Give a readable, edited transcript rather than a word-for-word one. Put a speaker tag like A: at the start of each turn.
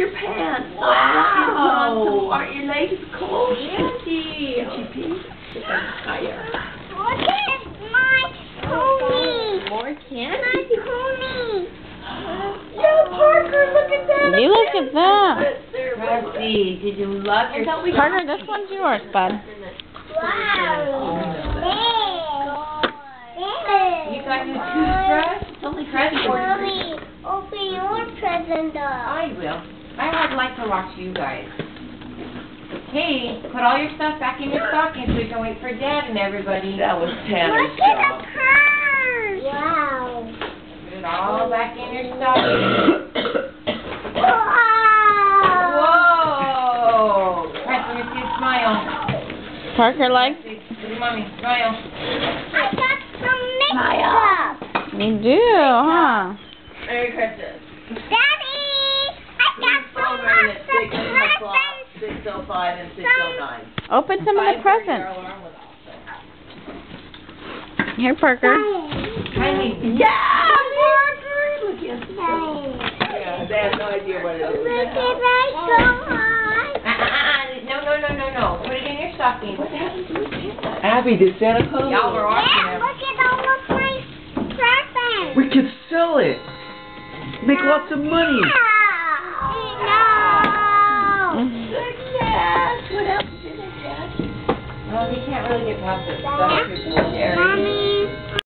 A: your pants.
B: Wow.
A: Aren't your legs cold?
B: Andy.
A: Did you pee? Higher.
C: Look at my pony.
B: More candy.
C: My pony.
A: Yeah, Parker, look at that.
D: You look at that.
B: Rusty, did you love your
D: Parker, this one's yours, bud.
C: Wow.
B: You got your toothbrush?
A: It's only
B: Present.
C: Mommy, open your present up.
B: I will. I'd like to watch you guys. Hey, put all your stuff back in your stocking so we can wait for Dad and everybody.
A: That was Tanner's
C: Look at
A: job.
C: the purse. Wow.
B: Put it all back in your stocking.
C: Wow.
B: Whoa! Preston, you see a smile.
D: Parker likes.
B: See, Mommy, smile.
C: I got some makeup.
D: You do, huh?
A: Merry Christmas.
C: Daddy, I got some
A: Phone ring at
C: lots
A: 6
C: of
A: o'clock,
C: presents.
A: 6:05 and 6:09.
D: Open some of the presents. Here, Parker.
B: Honey.
A: Yeah, Parker. Look at that. Yeah, they have no idea what it
C: Look
A: is.
C: at that so high.
B: No. Put it in your stocking.
A: What happened to his pants? Abby, did Santa come?
B: Y'all were watching
C: Yeah,
B: him.
C: look at all of my presents.
E: We could sell it. Make lots of money.
C: No.
A: Yes. What else did it, Dad?
B: Well, he can't really get past it. Stuff
C: Mommy.